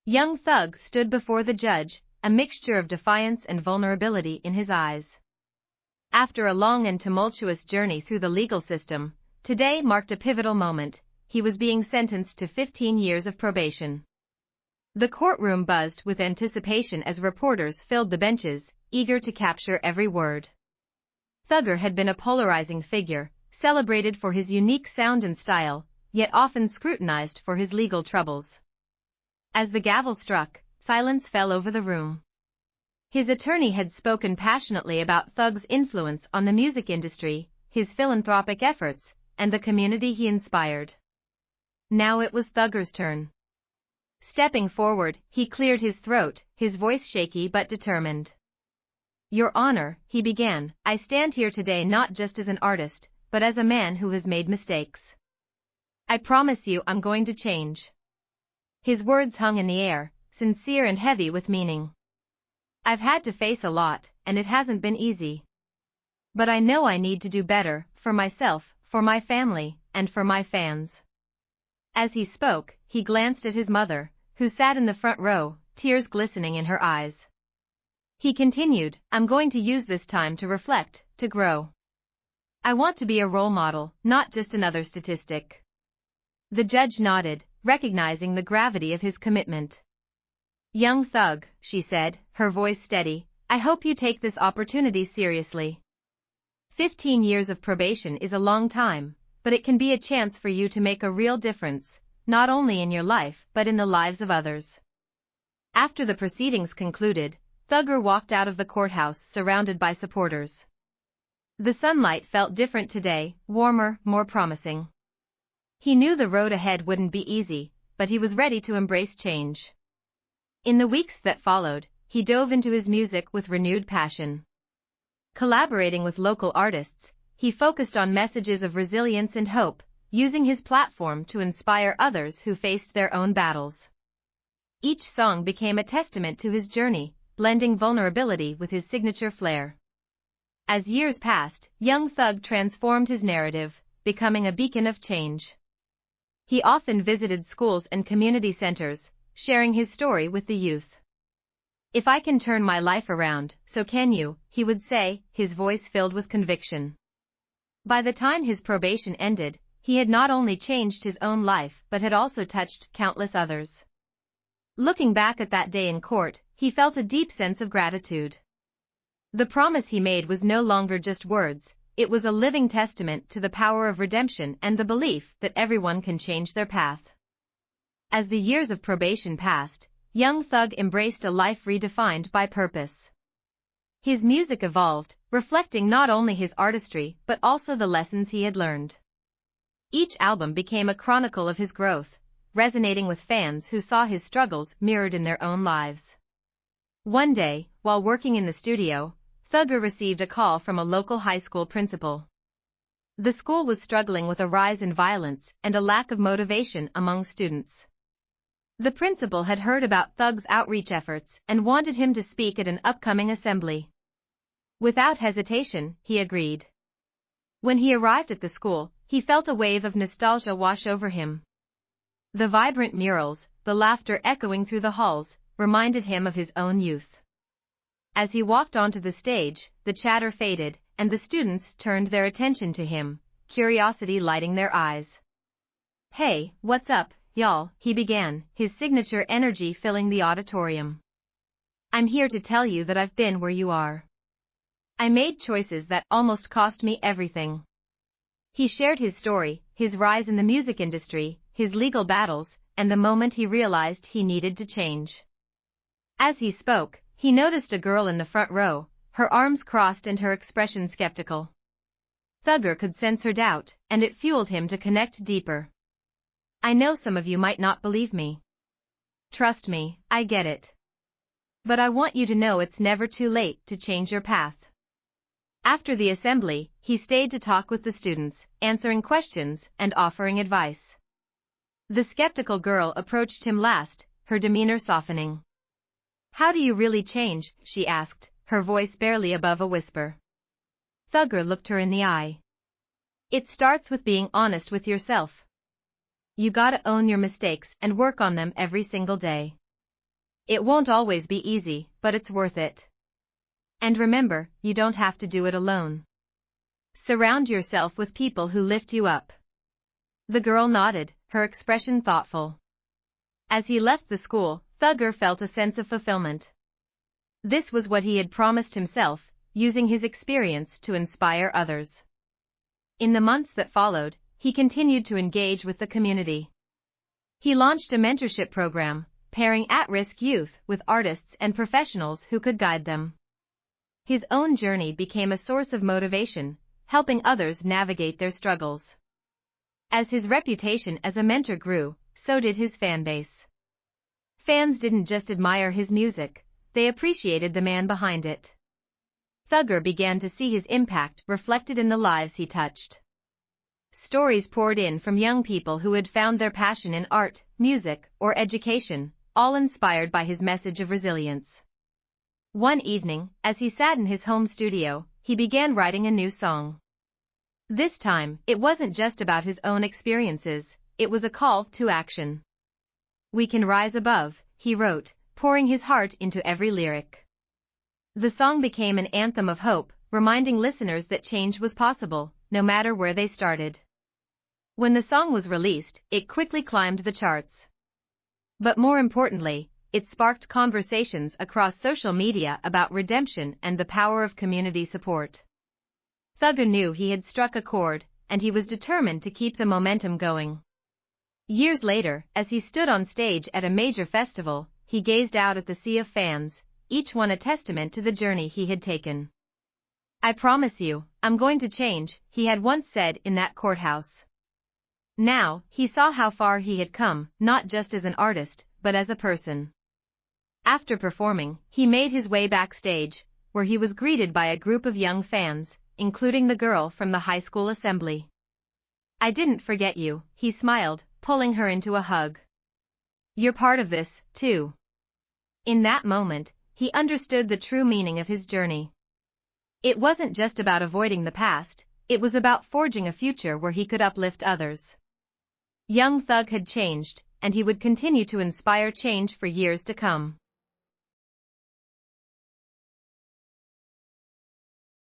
Young Thug stood before the judge, a mixture of defiance and vulnerability in his eyes. After a long and tumultuous journey through the legal system, today marked a pivotal moment. He was being sentenced to 15 years of probation. The courtroom buzzed with anticipation as reporters filled the benches, eager to capture every word. Thugger had been a polarizing figure, celebrated for his unique sound and style, yet often scrutinized for his legal troubles. As the gavel struck, silence fell over the room. His attorney had spoken passionately about Thug's influence on the music industry, his philanthropic efforts, and the community he inspired. Now it was Thugger's turn. Stepping forward, he cleared his throat, his voice shaky but determined. "Your Honor," he began, "I stand here today not just as an artist, but as a man who has made mistakes. I promise you I'm going to change." His words hung in the air, sincere and heavy with meaning. "I've had to face a lot, and it hasn't been easy. But I know I need to do better, for myself, for my family, and for my fans." As he spoke, he glanced at his mother, who sat in the front row, tears glistening in her eyes. He continued, "I'm going to use this time to reflect, to grow. I want to be a role model, not just another statistic." The judge nodded, recognizing the gravity of his commitment. "Young Thug," she said, her voice steady, "I hope you take this opportunity seriously. 15 years of probation is a long time, but it can be a chance for you to make a real difference, not only in your life but in the lives of others." After the proceedings concluded, Thugger walked out of the courthouse surrounded by supporters. The sunlight felt different today, warmer, more promising. He knew the road ahead wouldn't be easy, but he was ready to embrace change. In the weeks that followed, he dove into his music with renewed passion. Collaborating with local artists, he focused on messages of resilience and hope, using his platform to inspire others who faced their own battles. Each song became a testament to his journey, blending vulnerability with his signature flair. As years passed, Young Thug transformed his narrative, becoming a beacon of change. He often visited schools and community centers, sharing his story with the youth. "If I can turn my life around, so can you," he would say, his voice filled with conviction. By the time his probation ended, he had not only changed his own life but had also touched countless others. Looking back at that day in court, he felt a deep sense of gratitude. The promise he made was no longer just words, it was a living testament to the power of redemption and the belief that everyone can change their path. As the years of probation passed, Young Thug embraced a life redefined by purpose. His music evolved, reflecting not only his artistry but also the lessons he had learned. Each album became a chronicle of his growth, resonating with fans who saw his struggles mirrored in their own lives. One day, while working in the studio, Thugger received a call from a local high school principal. The school was struggling with a rise in violence and a lack of motivation among students. The principal had heard about Thug's outreach efforts and wanted him to speak at an upcoming assembly. Without hesitation, he agreed. When he arrived at the school, he felt a wave of nostalgia wash over him. The vibrant murals, the laughter echoing through the halls, reminded him of his own youth. As he walked onto the stage, the chatter faded, and the students turned their attention to him, curiosity lighting their eyes. "Hey, what's up, y'all?" he began, his signature energy filling the auditorium. "I'm here to tell you that I've been where you are. I made choices that almost cost me everything." He shared his story, his rise in the music industry, his legal battles, and the moment he realized he needed to change. As he spoke, he noticed a girl in the front row, her arms crossed and her expression skeptical. Thugger could sense her doubt, and it fueled him to connect deeper. "I know some of you might not believe me. Trust me, I get it. But I want you to know it's never too late to change your path." After the assembly, he stayed to talk with the students, answering questions and offering advice. The skeptical girl approached him last, her demeanor softening. "How do you really change?" she asked, her voice barely above a whisper. Thugger looked her in the eye. "It starts with being honest with yourself. You gotta own your mistakes and work on them every single day. It won't always be easy, but it's worth it. And remember, you don't have to do it alone. Surround yourself with people who lift you up. The girl nodded, her expression thoughtful. As he left the school, Thugger felt a sense of fulfillment. This was what he had promised himself, using his experience to inspire others. In the months that followed, he continued to engage with the community. He launched a mentorship program, pairing at-risk youth with artists and professionals who could guide them. His own journey became a source of motivation, helping others navigate their struggles. As his reputation as a mentor grew, so did his fanbase. Fans didn't just admire his music, they appreciated the man behind it. Thugger began to see his impact reflected in the lives he touched. Stories poured in from young people who had found their passion in art, music, or education, all inspired by his message of resilience. One evening, as he sat in his home studio, he began writing a new song. This time, it wasn't just about his own experiences, it was a call to action. "We can rise above," he wrote, pouring his heart into every lyric. The song became an anthem of hope, reminding listeners that change was possible, no matter where they started. When the song was released, it quickly climbed the charts. But more importantly, it sparked conversations across social media about redemption and the power of community support. Thugger knew he had struck a chord, and he was determined to keep the momentum going. Years later, as he stood on stage at a major festival, he gazed out at the sea of fans, each one a testament to the journey he had taken. "I promise you, I'm going to change," he had once said in that courthouse. Now, he saw how far he had come, not just as an artist, but as a person. After performing, he made his way backstage, where he was greeted by a group of young fans, including the girl from the high school assembly. "I didn't forget you," he smiled, pulling her into a hug. "You're part of this, too." In that moment, he understood the true meaning of his journey. It wasn't just about avoiding the past, it was about forging a future where he could uplift others. Young Thug had changed, and he would continue to inspire change for years to come.